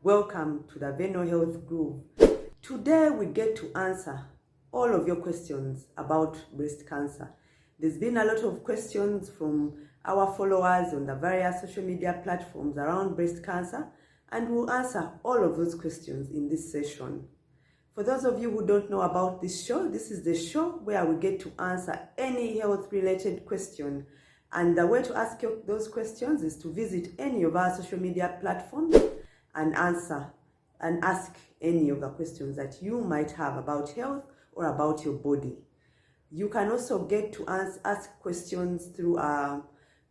welcome to the Vennie Health Groove. Today we get to answer all of your questions about breast cancer. There's been a lot of questions from our followers on the various social media platforms around breast cancer, and we'll answer all of those questions in this session. For those of you who don't know about this show, this is the show where we get to answer any health-related question. And the way to ask those questions is to visit any of our social media platforms and ask any of the questions that you might have about health or about your body. You can also get to ask questions through our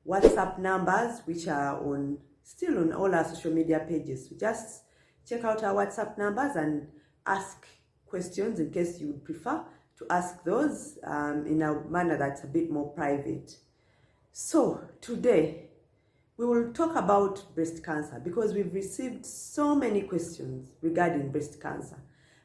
WhatsApp numbers, which are still on all our social media pages. So just check out our WhatsApp numbers and ask questions in case you would prefer to ask those in a manner that's a bit more private. So today we will talk about breast cancer because we've received so many questions regarding breast cancer.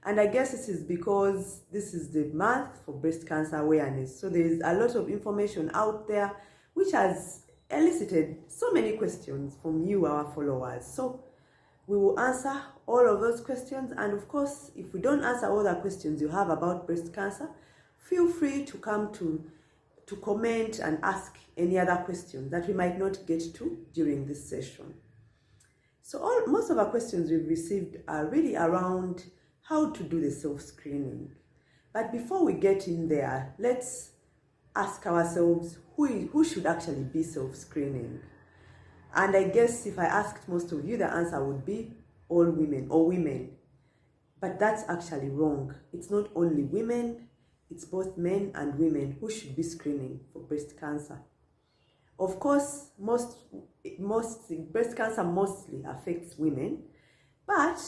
And I guess this is because this is the month for breast cancer awareness. So there is a lot of information out there which has elicited so many questions from you, our followers. So we will answer all of those questions. And of course, if we don't answer all the questions you have about breast cancer, feel free to come to comment and ask any other questions that we might not get to during this session. So most of our questions we've received are really around how to do the self-screening. But before we get in there, let's ask ourselves who should actually be self-screening. And I guess if I asked most of you, the answer would be all women or women. But that's actually wrong. It's not only women, it's both men and women who should be screening for breast cancer. Of course, most breast cancer mostly affects women, but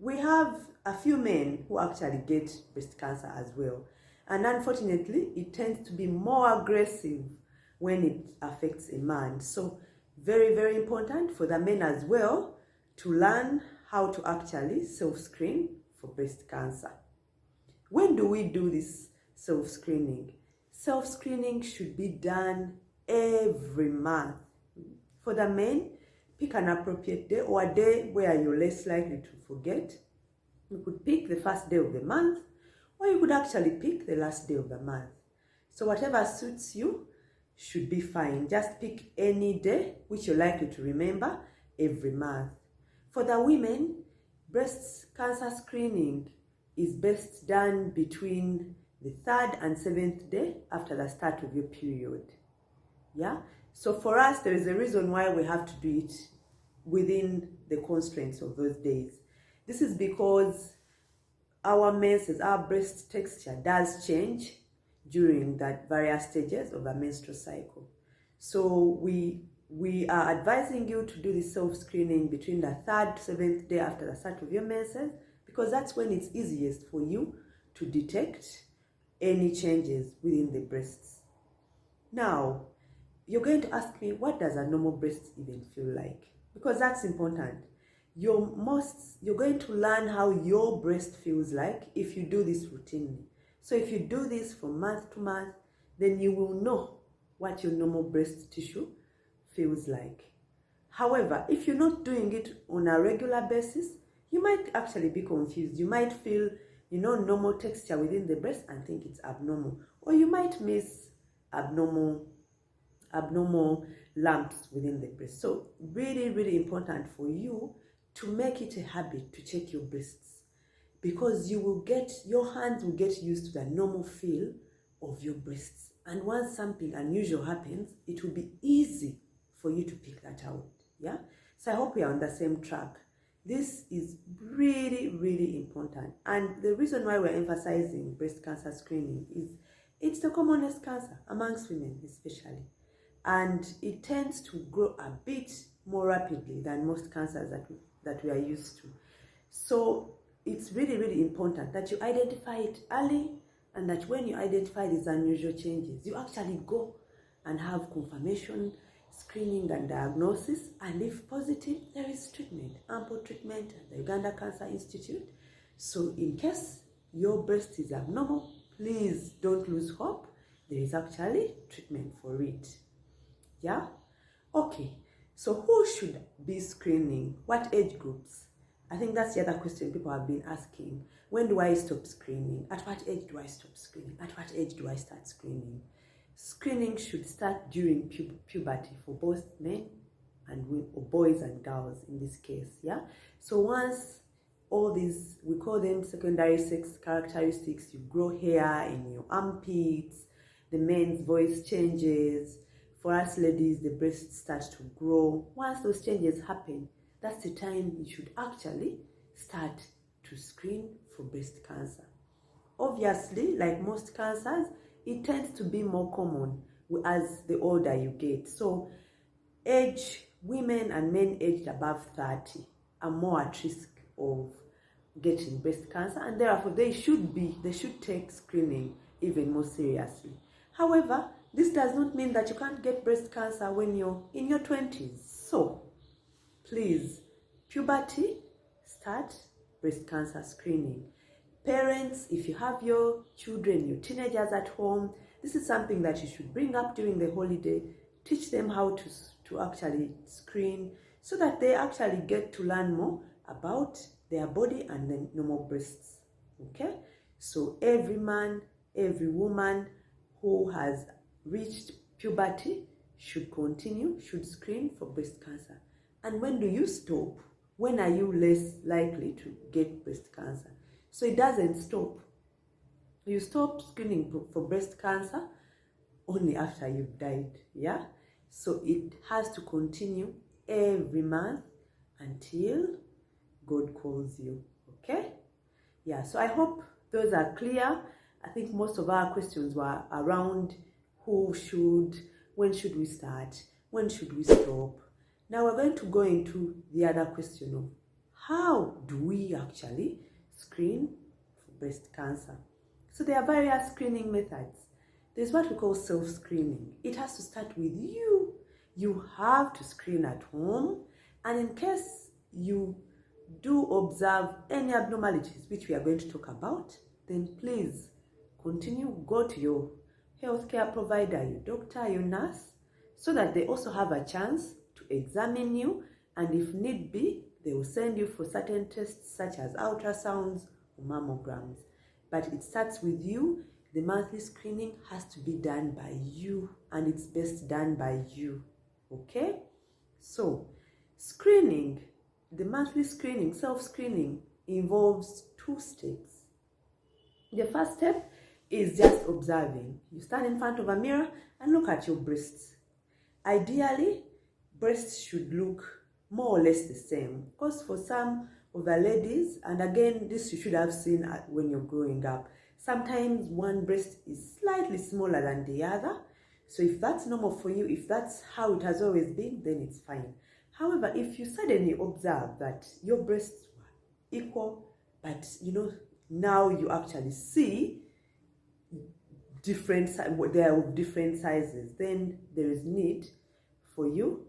we have a few men who actually get breast cancer as well. And unfortunately, it tends to be more aggressive when it affects a man. So very, very important for the men as well to learn how to actually self-screen for breast cancer. When do we do this self-screening? Self-screening should be done every month. For the men, pick an appropriate day or a day where you're less likely to forget. You could pick the first day of the month, or you could actually pick the last day of the month. So whatever suits you should be fine. Just pick any day which you're likely to remember every month. For the women, breast cancer screening is best done between the 3rd and 7th day after the start of your period. Yeah? So for us, there is a reason why we have to do it within the constraints of those days. This is because our menses, our breast texture does change during that various stages of the menstrual cycle. So we are advising you to do the self-screening between the 3rd to 7th day after the start of your menses, because that's when it's easiest for you to detect any changes within the breasts. Now, you're going to ask me, what does a normal breast even feel like? Because that's important. You're going to learn how your breast feels like if you do this routinely. So if you do this from month to month, then you will know what your normal breast tissue feels like. However, if you're not doing it on a regular basis, you might actually be confused. You might feel, normal texture within the breast and think it's abnormal. Or you might miss abnormal lumps within the breast. So really, really important for you to make it a habit to check your breasts, because your hands will get used to the normal feel of your breasts. And once something unusual happens, it will be easy for you to pick that out. Yeah? So I hope we are on the same track. This is really, really important. And the reason why we're emphasizing breast cancer screening is it's the commonest cancer amongst women especially. And it tends to grow a bit more rapidly than most cancers that we are used to. So it's really, really important that you identify it early, and that when you identify these unusual changes, you actually go and have confirmation, screening and diagnosis, and if positive, there is treatment, ample treatment at the Uganda Cancer Institute. So in case your breast is abnormal, please don't lose hope. There is actually treatment for it. Yeah? Okay, so who should be screening? What age groups? I think that's the other question people have been asking. When do I stop screening? At what age do I stop screening? At what age do I start screening? Screening should start during puberty for both men and women, or boys and girls in this case, yeah? So once all these, we call them secondary sex characteristics, you grow hair in your armpits, the men's voice changes, for us ladies, the breasts start to grow. Once those changes happen, that's the time you should actually start to screen for breast cancer. Obviously, like most cancers, it tends to be more common as the older you get. So women and men aged above 30 are more at risk of getting breast cancer, and therefore they should take screening even more seriously. However, this does not mean that you can't get breast cancer when you're in your 20s. So please, puberty, start breast cancer screening. Parents, if you have your children, your teenagers at home, this is something that you should bring up during the holiday. Teach them how to actually screen, so that they actually get to learn more about their body and the normal breasts. Okay? So every man, every woman who has reached puberty should screen for breast cancer. And when do you stop? When are you less likely to get breast cancer? So it doesn't stop. You stop screening for breast cancer only after you've died, yeah? So it has to continue every month until God calls you, okay? Yeah, so I hope those are clear. I think most of our questions were around when should we start, when should we stop. Now we're going to go into the other question of how do we actually screen for breast cancer. So there are various screening methods. There's what we call self-screening. It has to start with you. You have to screen at home, and in case you do observe any abnormalities, which we are going to talk about, then please continue, go to your healthcare provider, your doctor, your nurse, so that they also have a chance to examine you, and if need be, they will send you for certain tests such as ultrasounds or mammograms. But it starts with you. The monthly screening has to be done by you, and it's best done by you, okay? So screening, the monthly screening, self-screening, involves 2 steps. The first step is just observing. You stand in front of a mirror and look at your breasts. Ideally, breasts should look more or less the same, because for some of the ladies, and again, this you should have seen when you're growing up, sometimes one breast is slightly smaller than the other. So if that's normal for you, if that's how it has always been, then it's fine. However, if you suddenly observe that your breasts were equal, but now you actually see they are of different sizes, then there is need for you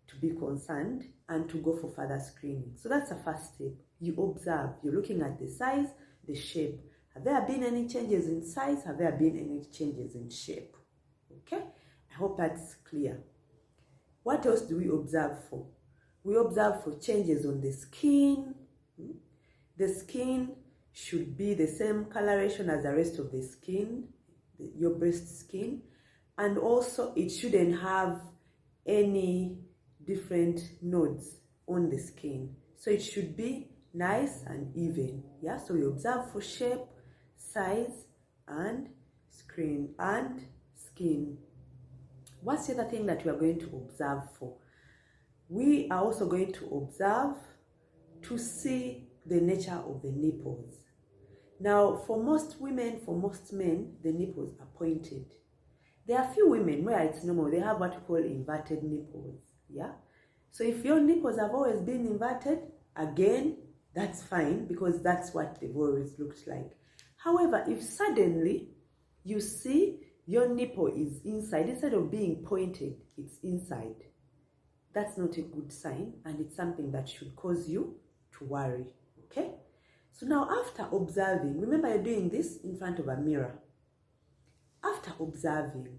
to be concerned and to go for further screening. So that's the first step. You observe, you're looking at the size, the shape. Have there been any changes in size? Have there been any changes in shape? Okay, I hope that's clear. What else do we observe for? We observe for changes on the skin. The skin should be the same coloration as the rest of the skin, your breast skin, and also it shouldn't have any different nodes on the skin. So it should be nice and even. Yeah, so we observe for shape, size, and skin. What's the other thing that we are going to observe for? We are also going to observe to see the nature of the nipples. Now, for most women, for most men, the nipples are pointed. There are a few women where it's normal. They have what we call inverted nipples. Yeah. So if your nipples have always been inverted, again, that's fine, because that's what they've always looked like. However, if suddenly you see your nipple is inside, instead of being pointed, it's inside, that's not a good sign, and it's something that should cause you to worry. Okay? So now, after observing, remember you're doing this in front of a mirror. After observing,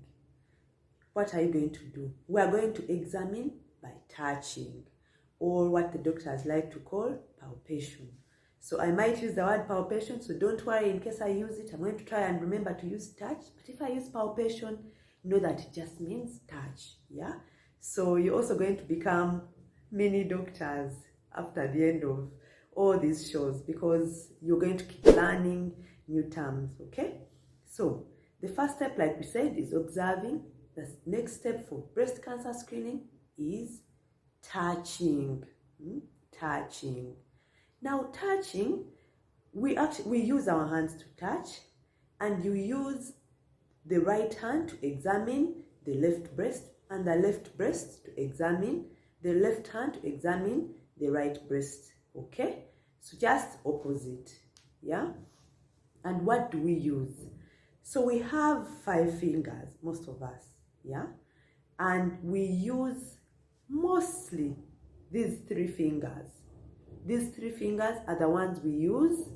what are you going to do? We are going to examine by touching. or what the doctors like to call palpation. So I might use the word palpation, so don't worry in case I use it. I'm going to try and remember to use touch, but if I use palpation, know that it just means touch, yeah? So you're also going to become mini doctors after the end of all these shows, because you're going to keep learning new terms, okay? So the first step, like we said, is observing. The next step for breast cancer screening is touching. Touching. Now touching, we use our hands to touch, and you use the right hand to examine the left breast, and the left breast to examine the left hand to examine the right breast. Okay, so just opposite, yeah. And what do we use? So we have 5 fingers, most of us, yeah, and we use mostly these 3 fingers. These 3 fingers are the ones we use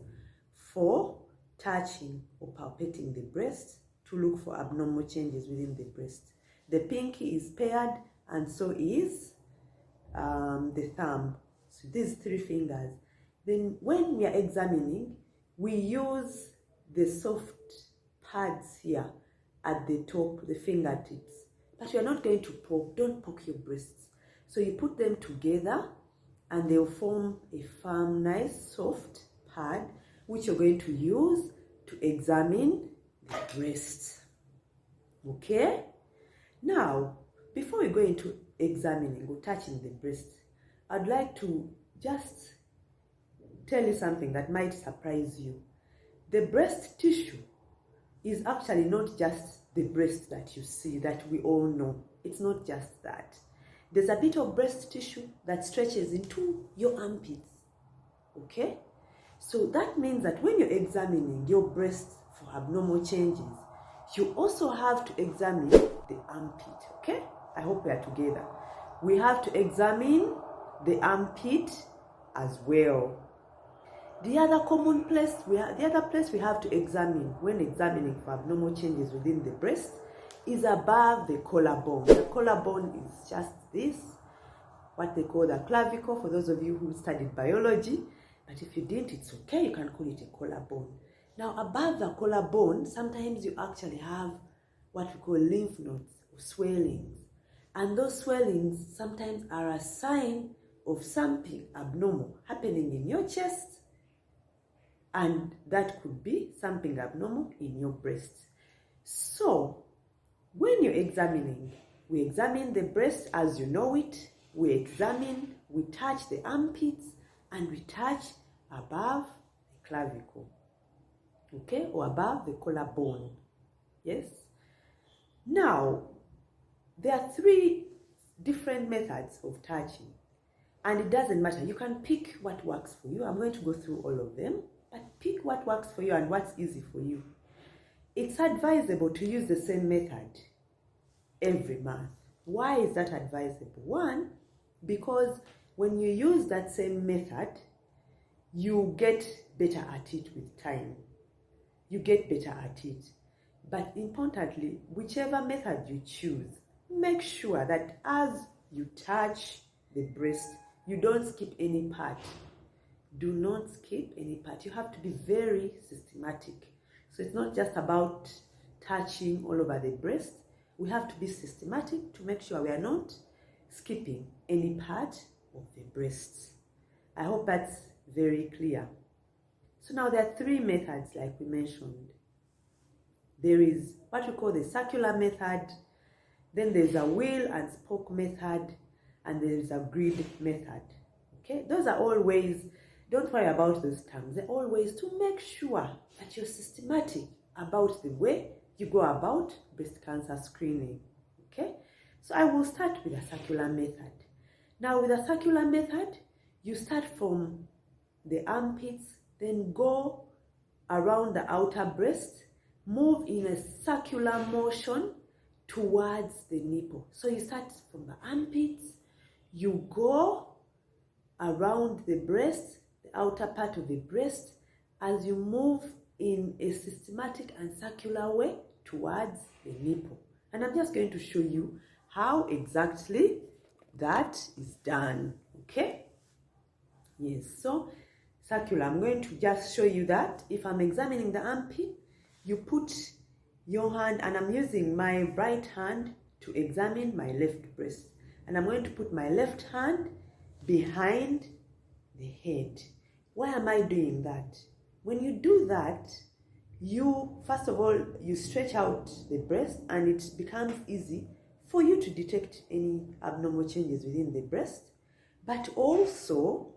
for touching or palpating the breast to look for abnormal changes within the breast. The pinky is paired, and so is the thumb. So these 3 fingers. Then when we are examining, we use the soft pads here at the top, the fingertips. But you're not going to poke, don't poke your breasts. So you put them together and they'll form a firm, nice, soft pad, which you're going to use to examine the breast. Okay? Now, before we go into examining or touching the breast, I'd like to just tell you something that might surprise you. The breast tissue is actually not just the breast that you see, that we all know. It's not just that. There's a bit of breast tissue that stretches into your armpits, okay? So that means that when you're examining your breast for abnormal changes, you also have to examine the armpit, okay? I hope we are together. We have to examine the armpit as well. The other common place, the other place we have to examine when examining for abnormal changes within the breast is above the collarbone. The collarbone is just this, what they call the clavicle, for those of you who studied biology. But if you didn't, it's okay, you can call it a collarbone. Now, above the collarbone, sometimes you actually have what we call lymph nodes or swellings. And those swellings sometimes are a sign of something abnormal happening in your chest, and that could be something abnormal in your breast. So, when you're examining, we examine the breast as you know it, we touch the armpits, and we touch above the clavicle, okay, or above the collarbone, yes? Now, there are 3 different methods of touching, and it doesn't matter. You can pick what works for you. I'm going to go through all of them, but pick what works for you and what's easy for you. It's advisable to use the same method every month. Why is that advisable? 1, because when you use that same method, you get better at it with time. You get better at it. But importantly, whichever method you choose, make sure that as you touch the breast, you don't skip any part. Do not skip any part. You have to be very systematic. So it's not just about touching all over the breast. We have to be systematic to make sure we are not skipping any part of the breast. I hope that's very clear. So now there are 3 methods like we mentioned. There is what we call the circular method, then there's a wheel and spoke method, and there is a grid method. Okay, those are all ways. Don't worry about those terms. They're all ways to make sure that you're systematic about the way you go about breast cancer screening. Okay, so I will start with a circular method. Now, with a circular method, you start from the armpits, then go around the outer breast, move in a circular motion towards the nipple. So you start from the armpits, you go around the breast, the outer part of the breast, as you move in a systematic and circular way towards the nipple. And I'm just going to show you how exactly that is done. Okay? Yes, so circular. I'm going to just show you that if I'm examining the armpit, you put your hand, and I'm using my right hand to examine my left breast. And I'm going to put my left hand behind the head. Why am I doing that? When you do that, you, first of all, you stretch out the breast, and it becomes easy for you to detect any abnormal changes within the breast. But also,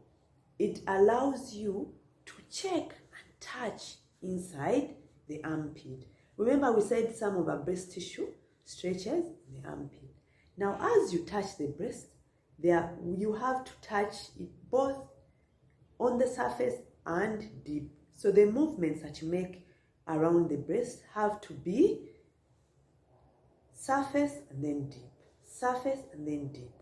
it allows you to check and touch inside the armpit. Remember, we said some of our breast tissue stretches in the armpit. Now, as you touch the breast, you have to touch it both on the surface and deep. So the movements that you make around the breast have to be surface and then deep, surface and then deep.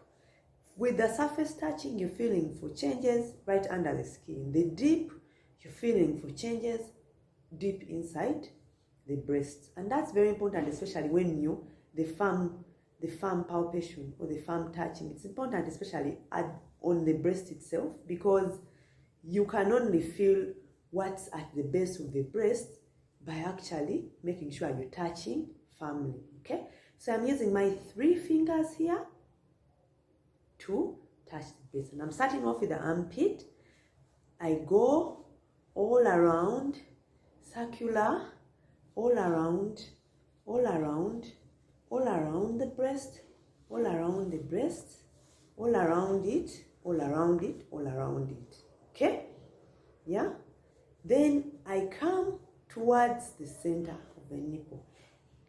With the surface touching, you're feeling for changes right under the skin. The deep, you're feeling for changes deep inside the breast. And that's very important, especially when the firm palpation or the firm touching. It's important, especially on the breast itself, because you can only feel what's at the base of the breast by actually making sure you're touching firmly. Okay, so I'm using my 3 fingers here to touch the breast, and I'm starting off with the armpit. I go all around, circular, all around, all around, all around the breast, all around the breast, all around it, all around it, all around it. Okay? Yeah? Then I come towards the center of the nipple.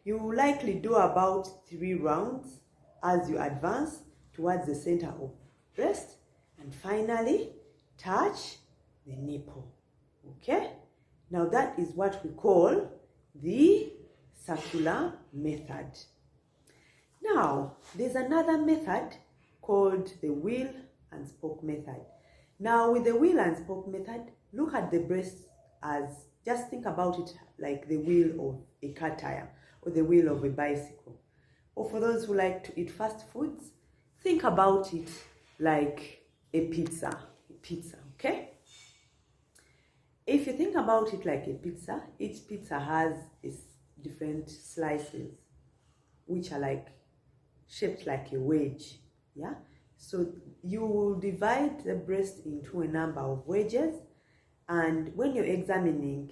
You will likely do about 3 rounds as you advance towards the center of breast, and finally touch the nipple. Okay? Now that is what we call the circular method. Now, there's another method called the wheel and spoke method. Now, with the wheel and spoke method, look at the breast as, just think about it like the wheel of a car tire or the wheel of a bicycle. Or for those who like to eat fast foods, think about it like a pizza, okay? If you think about it like a pizza, each pizza has its different slices, which are like shaped like a wedge, yeah? So you will divide the breast into a number of wedges, and when you're examining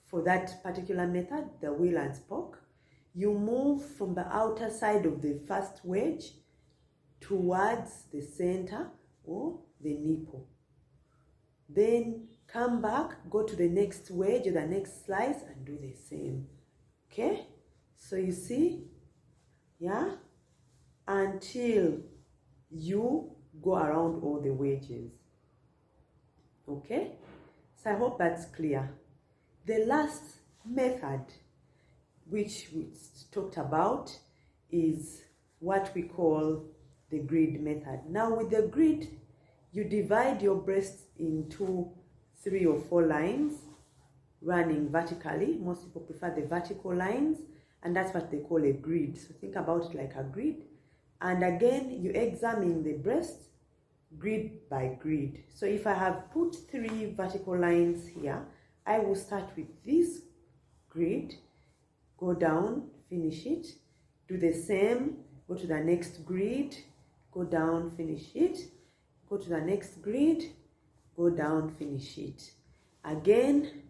for that particular method, the wheel and spoke, you move from the outer side of the first wedge towards the center or the nipple. Then come back, go to the next wedge or the next slice and do the same. Okay? So you see, yeah? Until you go around all the wedges. Okay? So I hope that's clear. The last method which we talked about is what we call the grid method. Now with the grid, you divide your breast into 3 or 4 lines running vertically. Most people prefer the vertical lines, and that's what they call a grid. So think about it like a grid. And again, you examine the breast grid by grid. So if I have put 3 vertical lines here, I will start with this grid, go down, finish it, do the same, go to the next grid, go down, finish it, go to the next grid, go down, finish it. Again,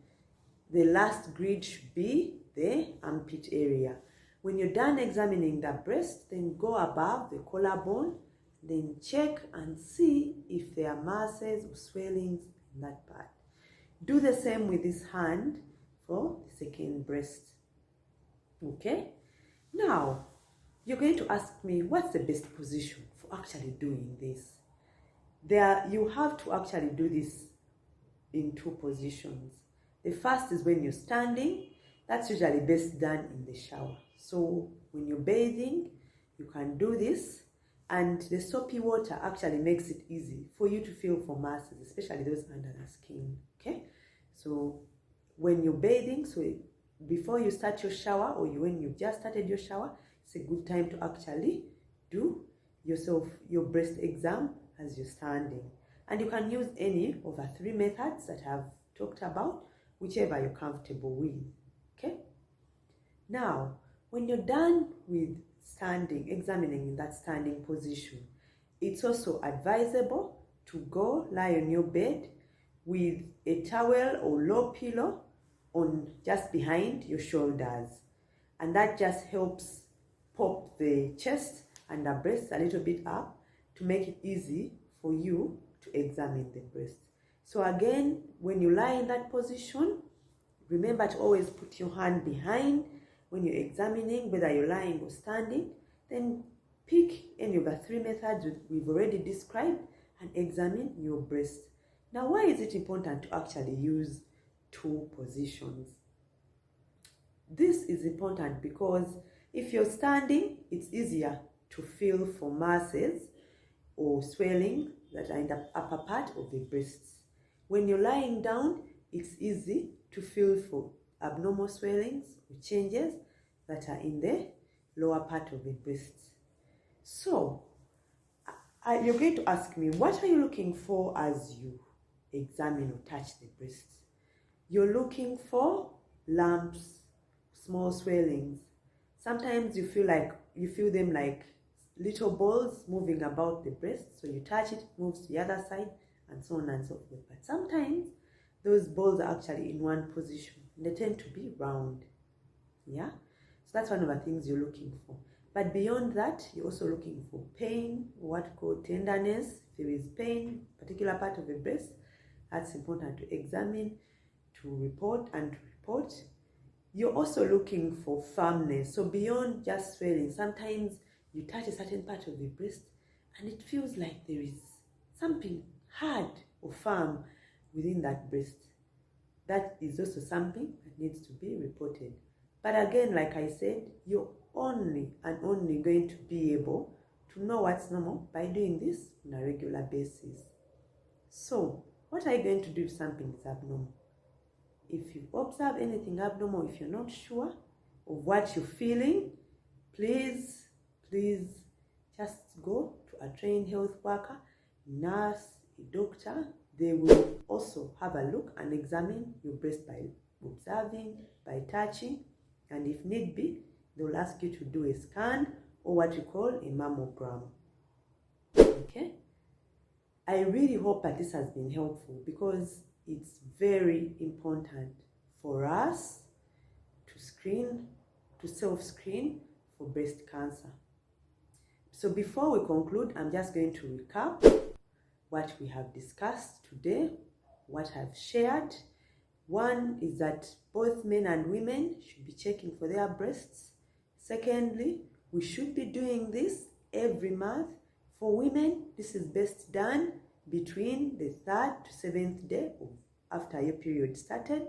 the last grid should be the armpit area. When you're done examining the breast, then go above the collarbone, then check and see if there are masses or swellings in that part. Do the same with this hand for the second breast. Okay? Now, you're going to ask me, what's the best position for actually doing this? You have to actually do this in 2 positions. The first is when you're standing. That's usually best done in the shower. So when you're bathing, you can do this, and the soapy water actually makes it easy for you to feel for masses, especially those under the skin. Okay? So when you're bathing, so before you start your shower, or when you've just started your shower, it's a good time to actually do yourself your breast exam as you're standing. And you can use any of the 3 methods that I've talked about, whichever you're comfortable with. Okay? Now, when you're done with standing, examining in that standing position, it's also advisable to go lie on your bed with a towel or low pillow on just behind your shoulders. And that just helps pop the chest and the breast a little bit up to make it easy for you to examine the breast. So again, when you lie in that position, remember to always put your hand behind when you're examining, whether you're lying or standing. Then pick any of the 3 methods we've already described and examine your breast. Now, why is it important to actually use 2 positions? This is important because if you're standing, it's easier to feel for masses or swelling that are in the upper part of the breasts. When you're lying down, it's easy to feel for abnormal swellings or changes that are in the lower part of the breasts. So, you're going to ask me, what are you looking for as you examine or touch the breasts? You're looking for lumps, small swellings. Sometimes you feel them like little balls moving about the breast. So you touch it, moves to the other side, and so on and so forth. But sometimes those balls are actually in one position. They tend to be round. Yeah? So that's one of the things you're looking for. But beyond that, you're also looking for pain, what we call tenderness. If there is pain, particular part of the breast, that's important to examine, to report. You're also looking for firmness. So beyond just swelling, sometimes you touch a certain part of the breast and it feels like there is something hard or firm within that breast. That is also something that needs to be reported. But again, like I said, you're only going to be able to know what's normal by doing this on a regular basis. So, what are you going to do if something is abnormal? If you observe anything abnormal, if you're not sure of what you're feeling, please just go to a trained health worker, nurse, a doctor. They will also have a look and examine your breast by observing, by touching, and if need be, they will ask you to do a scan or what you call a mammogram. Okay? I really hope that this has been helpful because it's very important for us to self-screen for breast cancer. So before we conclude, I'm just going to recap what we have discussed today, what I've shared. One is that both men and women should be checking for their breasts. Secondly, we should be doing this every month. For women, this is best done between the 3rd to 7th day after your period started.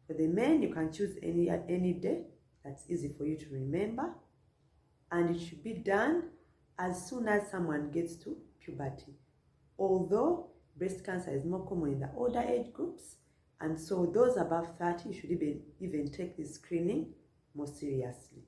For the men, you can choose any day that's easy for you to remember. And it should be done as soon as someone gets to puberty. Although breast cancer is more common in the older age groups, and so those above 30 should even take this screening more seriously.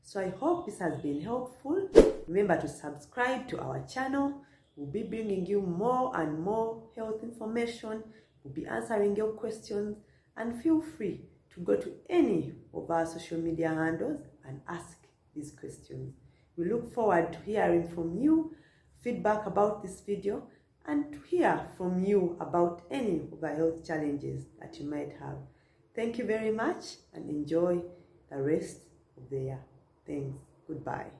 So I hope this has been helpful. Remember to subscribe to our channel. We'll be bringing you more and more health information. We'll be answering your questions, and feel free to go to any of our social media handles and ask these questions. We look forward to hearing from you, feedback about this video, and to hear from you about any of the health challenges that you might have. Thank you very much and enjoy the rest of the year. Thanks. Goodbye.